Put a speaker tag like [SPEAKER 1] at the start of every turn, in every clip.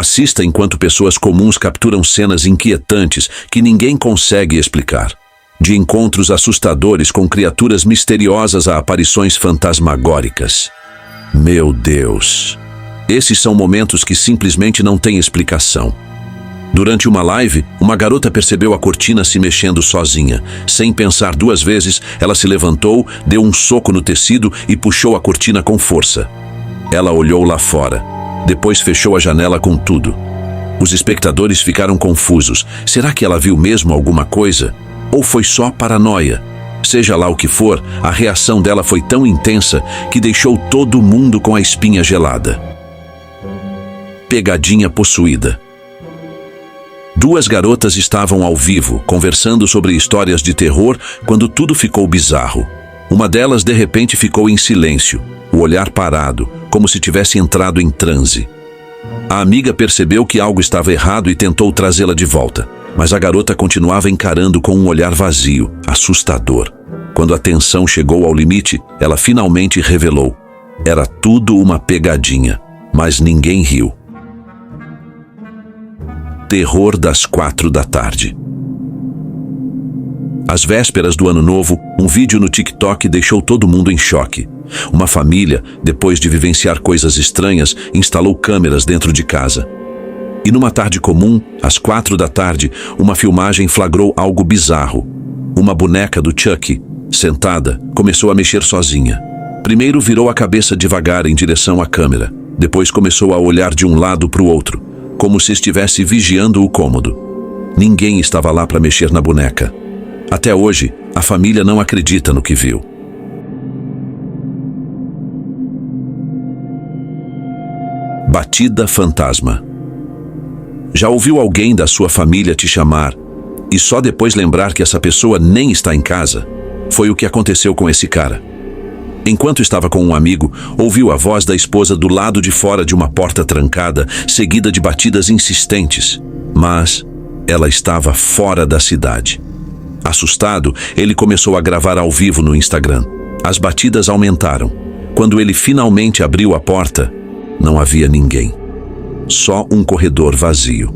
[SPEAKER 1] Assista enquanto pessoas comuns capturam cenas inquietantes que ninguém consegue explicar. De encontros assustadores com criaturas misteriosas a aparições fantasmagóricas. Meu Deus! Esses são momentos que simplesmente não têm explicação. Durante uma live, uma garota percebeu a cortina se mexendo sozinha. Sem pensar duas vezes, ela se levantou, deu um soco no tecido e puxou a cortina com força. Ela olhou lá fora. Depois fechou a janela com tudo. Os espectadores ficaram confusos. Será que ela viu mesmo alguma coisa? Ou foi só paranoia? Seja lá o que for, a reação dela foi tão intensa que deixou todo mundo com a espinha gelada. Pegadinha possuída. Duas garotas estavam ao vivo, conversando sobre histórias de terror quando tudo ficou bizarro. Uma delas de repente ficou em silêncio, o olhar parado, como se tivesse entrado em transe. A amiga percebeu que algo estava errado e tentou trazê-la de volta, mas a garota continuava encarando com um olhar vazio, assustador. Quando a tensão chegou ao limite, ela finalmente revelou. Era tudo uma pegadinha, mas ninguém riu. Terror das 4 da tarde. Às vésperas do Ano Novo, um vídeo no TikTok deixou todo mundo em choque. Uma família, depois de vivenciar coisas estranhas, instalou câmeras dentro de casa. E numa tarde comum, às 4 da tarde, uma filmagem flagrou algo bizarro. Uma boneca do Chucky, sentada, começou a mexer sozinha. Primeiro virou a cabeça devagar em direção à câmera. Depois começou a olhar de um lado para o outro, como se estivesse vigiando o cômodo. Ninguém estava lá para mexer na boneca. Até hoje, a família não acredita no que viu. Batida fantasma. Já ouviu alguém da sua família te chamar e só depois lembrar que essa pessoa nem está em casa? Foi o que aconteceu com esse cara. Enquanto estava com um amigo, ouviu a voz da esposa do lado de fora de uma porta trancada, seguida de batidas insistentes. Mas ela estava fora da cidade. Assustado, ele começou a gravar ao vivo no Instagram. As batidas aumentaram. Quando ele finalmente abriu a porta, não havia ninguém. Só um corredor vazio.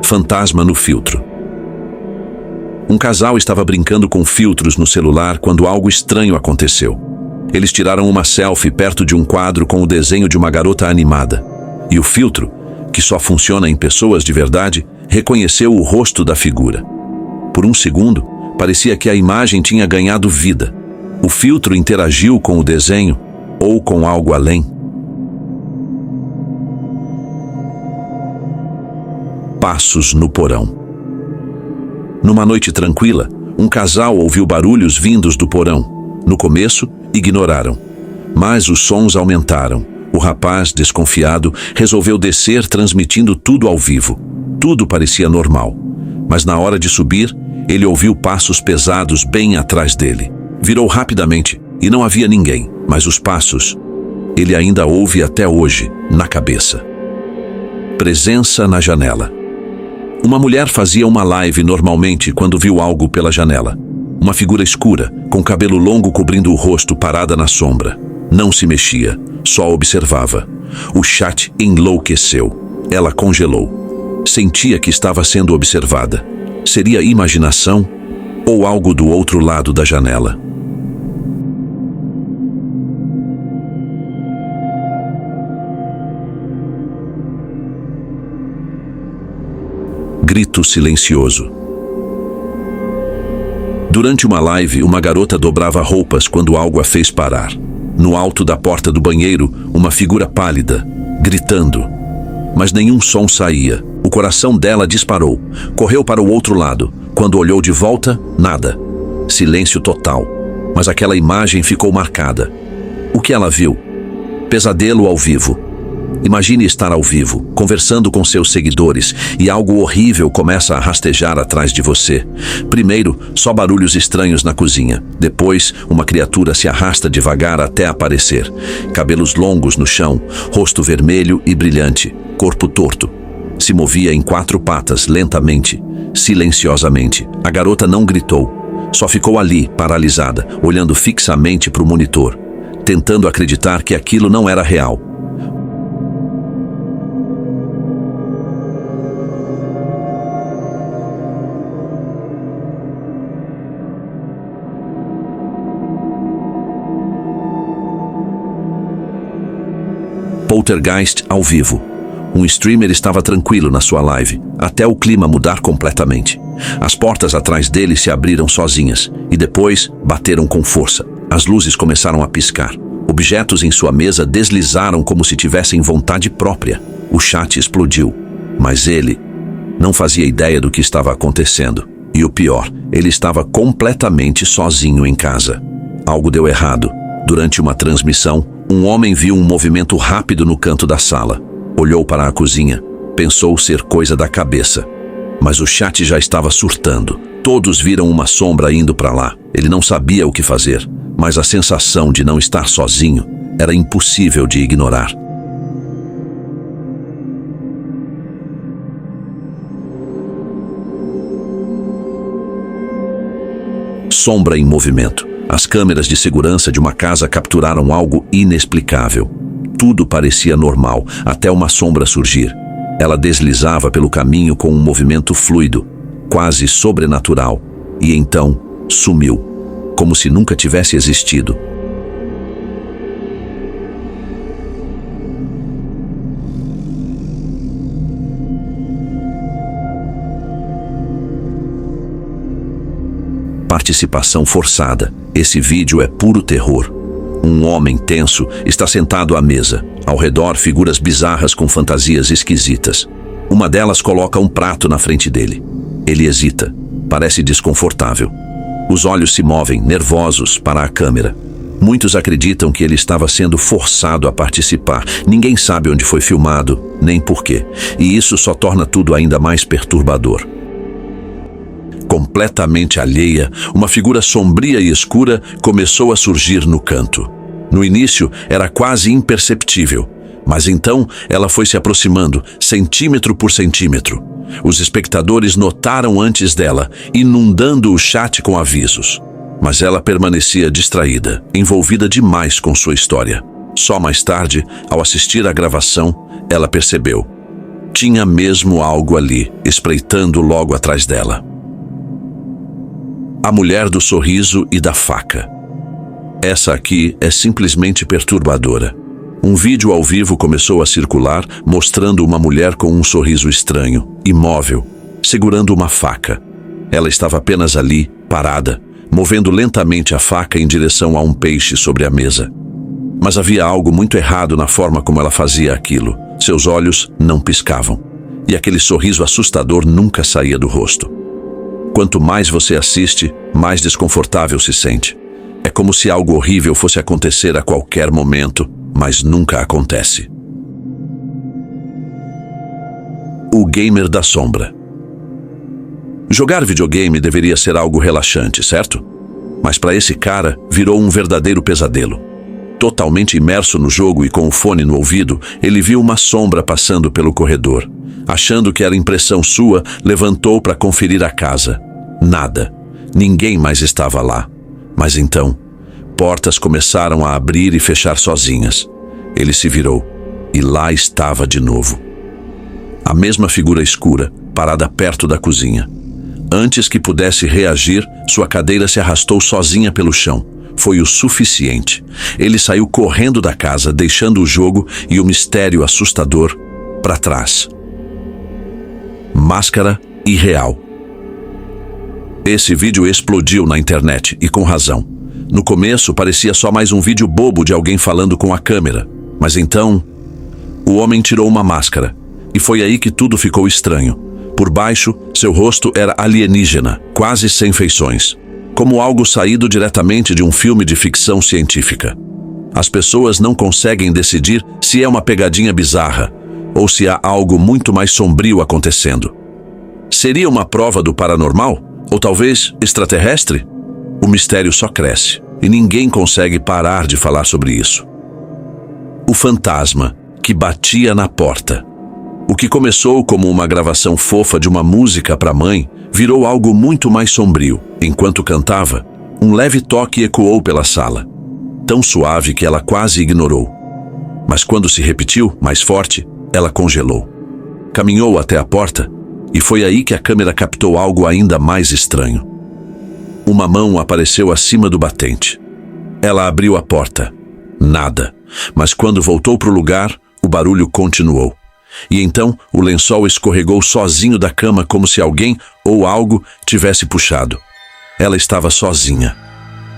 [SPEAKER 1] Fantasma no filtro. Um casal estava brincando com filtros no celular quando algo estranho aconteceu. Eles tiraram uma selfie perto de um quadro com o desenho de uma garota animada. E o filtro, que só funciona em pessoas de verdade, reconheceu o rosto da figura. Por um segundo, parecia que a imagem tinha ganhado vida. O filtro interagiu com o desenho ou com algo além. Passos no porão. Numa noite tranquila, um casal ouviu barulhos vindos do porão. No começo, ignoraram. Mas os sons aumentaram. O rapaz, desconfiado, resolveu descer transmitindo tudo ao vivo. Tudo parecia normal. Mas na hora de subir, ele ouviu passos pesados bem atrás dele. Virou rapidamente e não havia ninguém, mas os passos, ele ainda ouve até hoje, na cabeça. Presença na janela. Uma mulher fazia uma live normalmente quando viu algo pela janela. Uma figura escura, com cabelo longo cobrindo o rosto, parada na sombra. Não se mexia, só observava. O chat enlouqueceu. Ela congelou. Sentia que estava sendo observada. Seria imaginação ou algo do outro lado da janela? Grito silencioso. Durante uma live, uma garota dobrava roupas quando algo a fez parar. No alto da porta do banheiro, uma figura pálida, gritando. Mas nenhum som saía. O coração dela disparou. Correu para o outro lado. Quando olhou de volta, nada. Silêncio total. Mas aquela imagem ficou marcada. O que ela viu? Pesadelo ao vivo. Imagine estar ao vivo, conversando com seus seguidores, e algo horrível começa a rastejar atrás de você. Primeiro, só barulhos estranhos na cozinha. Depois, uma criatura se arrasta devagar até aparecer. Cabelos longos no chão, rosto vermelho e brilhante, corpo torto. Se movia em 4 patas, lentamente, silenciosamente. A garota não gritou. Só ficou ali, paralisada, olhando fixamente para o monitor, tentando acreditar que aquilo não era real. Poltergeist ao vivo. Um streamer estava tranquilo na sua live, até o clima mudar completamente. As portas atrás dele se abriram sozinhas e depois bateram com força. As luzes começaram a piscar. Objetos em sua mesa deslizaram como se tivessem vontade própria. O chat explodiu, mas ele não fazia ideia do que estava acontecendo. E o pior, ele estava completamente sozinho em casa. Algo deu errado. Durante uma transmissão, um homem viu um movimento rápido no canto da sala. Olhou para a cozinha. Pensou ser coisa da cabeça. Mas o chat já estava surtando. Todos viram uma sombra indo para lá. Ele não sabia o que fazer, mas a sensação de não estar sozinho era impossível de ignorar. Sombra em movimento. As câmeras de segurança de uma casa capturaram algo inexplicável. Tudo parecia normal, até uma sombra surgir. Ela deslizava pelo caminho com um movimento fluido, quase sobrenatural, e então sumiu, como se nunca tivesse existido. Participação forçada. Esse vídeo é puro terror. Um homem tenso está sentado à mesa. Ao redor, figuras bizarras com fantasias esquisitas. Uma delas coloca um prato na frente dele. Ele hesita. Parece desconfortável. Os olhos se movem, nervosos, para a câmera. Muitos acreditam que ele estava sendo forçado a participar. Ninguém sabe onde foi filmado, nem por quê. E isso só torna tudo ainda mais perturbador. Completamente alheia, uma figura sombria e escura começou a surgir no canto. No início, era quase imperceptível, mas então ela foi se aproximando, centímetro por centímetro. Os espectadores notaram antes dela, inundando o chat com avisos. Mas ela permanecia distraída, envolvida demais com sua história. Só mais tarde, ao assistir à gravação, ela percebeu. Tinha mesmo algo ali, espreitando logo atrás dela. A mulher do sorriso e da faca. Essa aqui é simplesmente perturbadora. Um vídeo ao vivo começou a circular, mostrando uma mulher com um sorriso estranho, imóvel, segurando uma faca. Ela estava apenas ali, parada, movendo lentamente a faca em direção a um peixe sobre a mesa. Mas havia algo muito errado na forma como ela fazia aquilo. Seus olhos não piscavam, e aquele sorriso assustador nunca saía do rosto. Quanto mais você assiste, mais desconfortável se sente. É como se algo horrível fosse acontecer a qualquer momento, mas nunca acontece. O gamer da sombra. Jogar videogame deveria ser algo relaxante, certo? Mas para esse cara, virou um verdadeiro pesadelo. Totalmente imerso no jogo e com o fone no ouvido, ele viu uma sombra passando pelo corredor. Achando que era impressão sua, levantou para conferir a casa. Nada. Ninguém mais estava lá. Mas então, portas começaram a abrir e fechar sozinhas. Ele se virou, e lá estava de novo. A mesma figura escura, parada perto da cozinha. Antes que pudesse reagir, sua cadeira se arrastou sozinha pelo chão. Foi o suficiente. Ele saiu correndo da casa, deixando o jogo e o mistério assustador para trás. Máscara irreal. Esse vídeo explodiu na internet, e com razão. No começo, parecia só mais um vídeo bobo de alguém falando com a câmera. Mas então, o homem tirou uma máscara, e foi aí que tudo ficou estranho. Por baixo, seu rosto era alienígena, quase sem feições, como algo saído diretamente de um filme de ficção científica. As pessoas não conseguem decidir se é uma pegadinha bizarra ou se há algo muito mais sombrio acontecendo. Seria uma prova do paranormal? Ou talvez extraterrestre? O mistério só cresce e ninguém consegue parar de falar sobre isso. O fantasma que batia na porta. O que começou como uma gravação fofa de uma música para a mãe virou algo muito mais sombrio. Enquanto cantava, um leve toque ecoou pela sala, tão suave que ela quase ignorou. Mas quando se repetiu, mais forte, ela congelou. Caminhou até a porta e foi aí que a câmera captou algo ainda mais estranho. Uma mão apareceu acima do batente. Ela abriu a porta. Nada. Mas quando voltou para o lugar, o barulho continuou. E então o lençol escorregou sozinho da cama como se alguém ou algo tivesse puxado. Ela estava sozinha,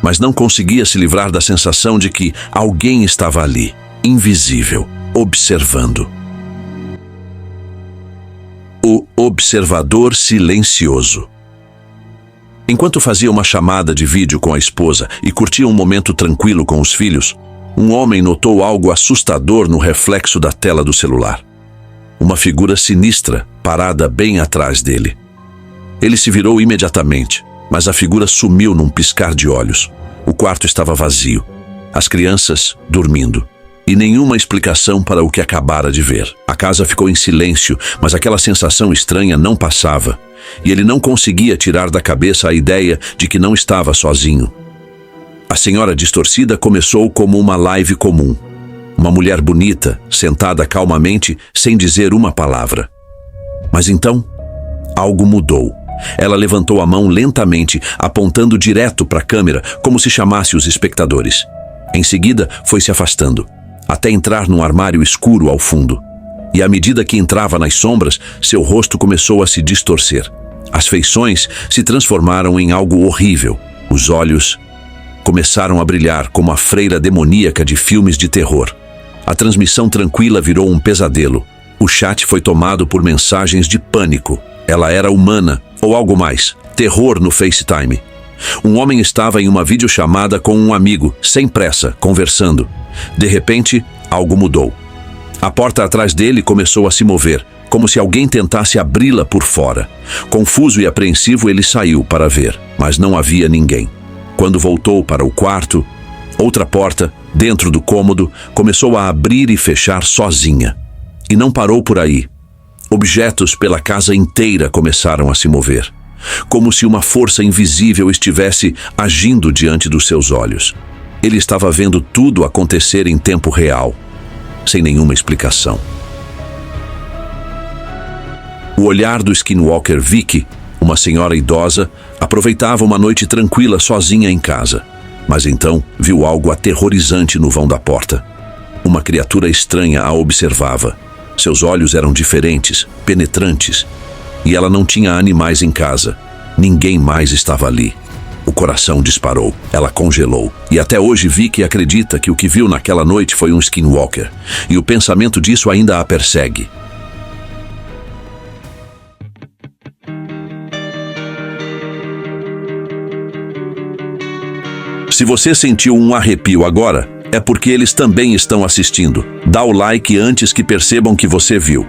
[SPEAKER 1] mas não conseguia se livrar da sensação de que alguém estava ali, invisível, observando. O observador silencioso. Enquanto fazia uma chamada de vídeo com a esposa e curtia um momento tranquilo com os filhos, um homem notou algo assustador no reflexo da tela do celular. Uma figura sinistra parada bem atrás dele. Ele se virou imediatamente, mas a figura sumiu num piscar de olhos. O quarto estava vazio, as crianças dormindo, e nenhuma explicação para o que acabara de ver. A casa ficou em silêncio, mas aquela sensação estranha não passava, e ele não conseguia tirar da cabeça a ideia de que não estava sozinho. A senhora distorcida começou como uma live comum. Uma mulher bonita, sentada calmamente, sem dizer uma palavra. Mas então, algo mudou. Ela levantou a mão lentamente, apontando direto para a câmera, como se chamasse os espectadores. Em seguida, foi se afastando, até entrar num armário escuro ao fundo. E à medida que entrava nas sombras, seu rosto começou a se distorcer. As feições se transformaram em algo horrível. Os olhos começaram a brilhar como a freira demoníaca de filmes de terror. A transmissão tranquila virou um pesadelo. O chat foi tomado por mensagens de pânico. Ela era humana, ou algo mais. Terror no FaceTime. Um homem estava em uma videochamada com um amigo, sem pressa, conversando. De repente, algo mudou. A porta atrás dele começou a se mover, como se alguém tentasse abri-la por fora. Confuso e apreensivo, ele saiu para ver, mas não havia ninguém. Quando voltou para o quarto, outra porta, dentro do cômodo, começou a abrir e fechar sozinha. E não parou por aí. Objetos pela casa inteira começaram a se mover, como se uma força invisível estivesse agindo diante dos seus olhos. Ele estava vendo tudo acontecer em tempo real, sem nenhuma explicação. O olhar do Skinwalker Vicky, uma senhora idosa, aproveitava uma noite tranquila sozinha em casa. Mas então viu algo aterrorizante no vão da porta. Uma criatura estranha a observava. Seus olhos eram diferentes, penetrantes. E ela não tinha animais em casa. Ninguém mais estava ali. O coração disparou. Ela congelou. E até hoje Vicky acredita que o que viu naquela noite foi um Skinwalker. E o pensamento disso ainda a persegue. Se você sentiu um arrepio agora, é porque eles também estão assistindo. Dá o like antes que percebam que você viu.